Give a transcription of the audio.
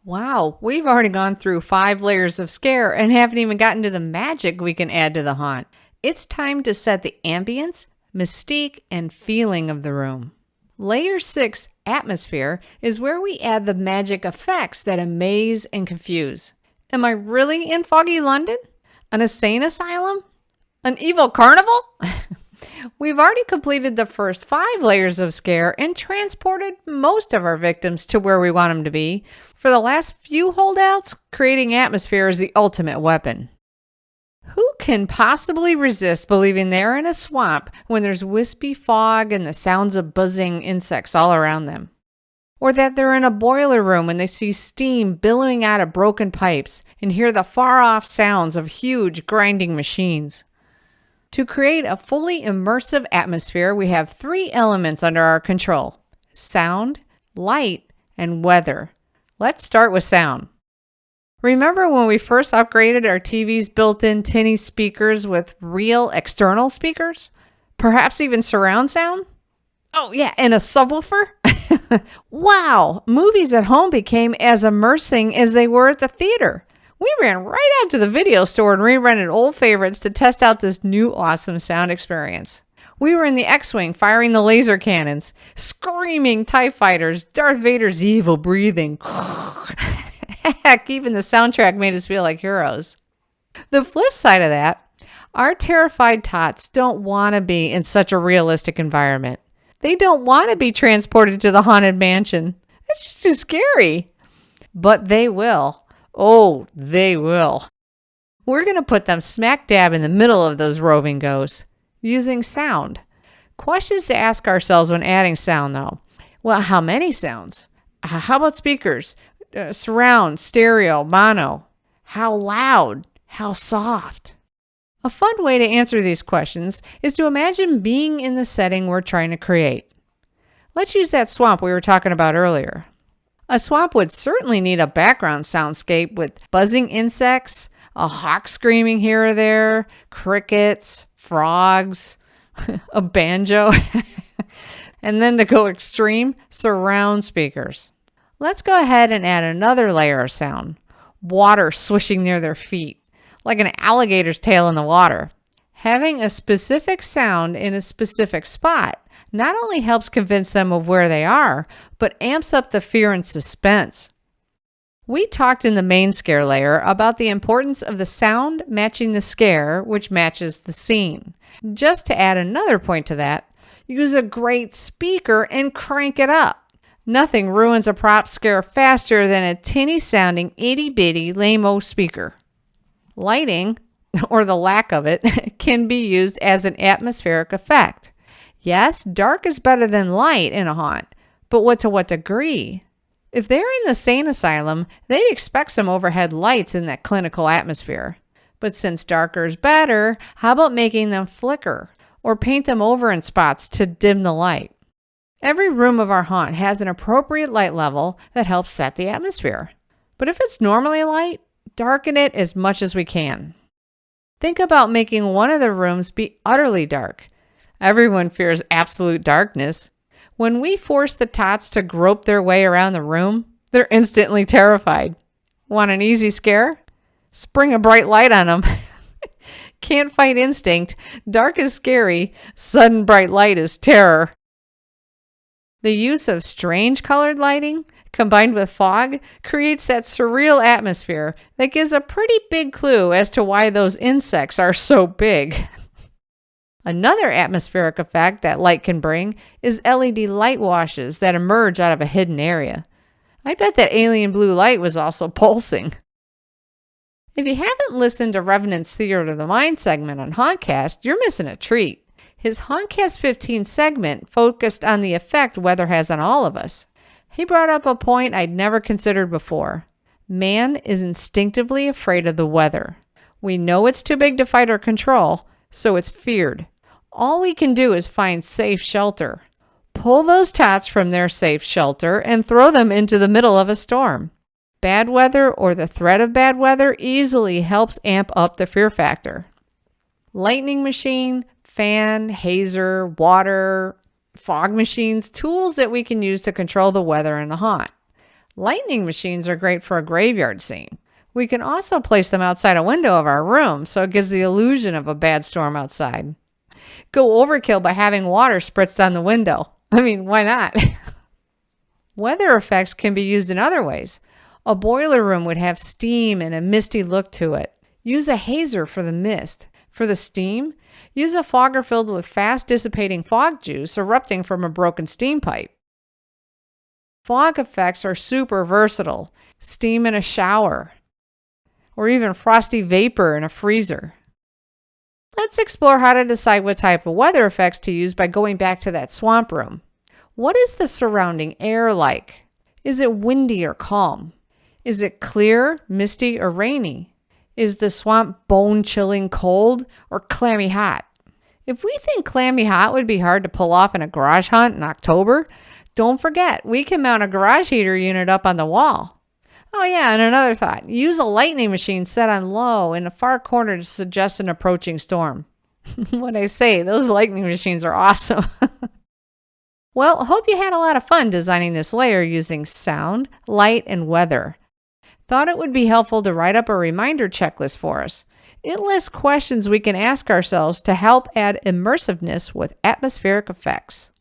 Wow, we've already gone through 5 layers of scare and haven't even gotten to the magic we can add to the haunt. It's time to set the ambience, mystique, and feeling of the room. Layer 6, atmosphere, is where we add the magic effects that amaze and confuse. Am I really in foggy London? An insane asylum? An evil carnival? We've already completed the first 5 layers of scare and transported most of our victims to where we want them to be. For the last few holdouts, creating atmosphere is the ultimate weapon. Who can possibly resist believing they're in a swamp when there's wispy fog and the sounds of buzzing insects all around them? Or that they're in a boiler room when they see steam billowing out of broken pipes and hear the far-off sounds of huge grinding machines? To create a fully immersive atmosphere, we have 3 elements under our control: sound, light, and weather. Let's start with sound. Remember when we first upgraded our TV's built-in tinny speakers with real external speakers? Perhaps even surround sound? Oh yeah, and a subwoofer? Wow, movies at home became as immersing as they were at the theater. We ran right out to the video store and re-rented old favorites to test out this new awesome sound experience. We were in the X-Wing firing the laser cannons, screaming TIE fighters, Darth Vader's evil breathing. Heck, even the soundtrack made us feel like heroes. The flip side of that, our terrified tots don't want to be in such a realistic environment. They don't want to be transported to the haunted mansion. It's just too scary. But they will. Oh, they will. We're going to put them smack dab in the middle of those roving ghosts, using sound. Questions to ask ourselves when adding sound, though. Well, how many sounds? How about speakers? Surround, stereo, mono. How loud? How soft? A fun way to answer these questions is to imagine being in the setting we're trying to create. Let's use that swamp we were talking about earlier. A swamp would certainly need a background soundscape with buzzing insects, a hawk screaming here or there, crickets, frogs, a banjo, and then to go extreme, surround speakers. Let's go ahead and add another layer of sound. Water swishing near their feet, like an alligator's tail in the water. Having a specific sound in a specific spot not only helps convince them of where they are, but amps up the fear and suspense. We talked in the main scare layer about the importance of the sound matching the scare, which matches the scene. Just to add another point to that, use a great speaker and crank it up. Nothing ruins a prop scare faster than a tinny sounding itty-bitty lame-o speaker. Lighting, or the lack of it, can be used as an atmospheric effect. Yes, dark is better than light in a haunt, but to what degree? If they're in the sane asylum, they'd expect some overhead lights in that clinical atmosphere. But since darker is better, how about making them flicker or paint them over in spots to dim the light? Every room of our haunt has an appropriate light level that helps set the atmosphere. But if it's normally light, darken it as much as we can. Think about making one of the rooms be utterly dark. Everyone fears absolute darkness. When we force the tots to grope their way around the room, they're instantly terrified. Want an easy scare? Spring a bright light on them. Can't fight instinct. Dark is scary. Sudden bright light is terror. The use of strange colored lighting combined with fog creates that surreal atmosphere that gives a pretty big clue as to why those insects are so big. Another atmospheric effect that light can bring is LED light washes that emerge out of a hidden area. I bet that alien blue light was also pulsing. If you haven't listened to Revenant's Theater of the Mind segment on Hauntcast, you're missing a treat. His Hauntcast 15 segment focused on the effect weather has on all of us. He brought up a point I'd never considered before. Man is instinctively afraid of the weather. We know it's too big to fight or control, so it's feared. All we can do is find safe shelter. Pull those tots from their safe shelter and throw them into the middle of a storm. Bad weather or the threat of bad weather easily helps amp up the fear factor. Lightning machine, fan, hazer, water, fog machines, tools that we can use to control the weather in a haunt. Lightning machines are great for a graveyard scene. We can also place them outside a window of our room so it gives the illusion of a bad storm outside. Go overkill by having water spritzed on the window. I mean, why not? Weather effects can be used in other ways. A boiler room would have steam and a misty look to it. Use a hazer for the mist. For the steam, use a fogger filled with fast dissipating fog juice erupting from a broken steam pipe. Fog effects are super versatile. Steam in a shower, or even frosty vapor in a freezer. Let's explore how to decide what type of weather effects to use by going back to that swamp room. What is the surrounding air like? Is it windy or calm? Is it clear, misty, or rainy? Is the swamp bone-chilling cold or clammy hot? If we think clammy hot would be hard to pull off in a garage hunt in October, don't forget we can mount a garage heater unit up on the wall. Oh yeah, and another thought. Use a lightning machine set on low in the far corner to suggest an approaching storm. What I say, those lightning machines are awesome. Well, hope you had a lot of fun designing this layer using sound, light, and weather. Thought it would be helpful to write up a reminder checklist for us. It lists questions we can ask ourselves to help add immersiveness with atmospheric effects.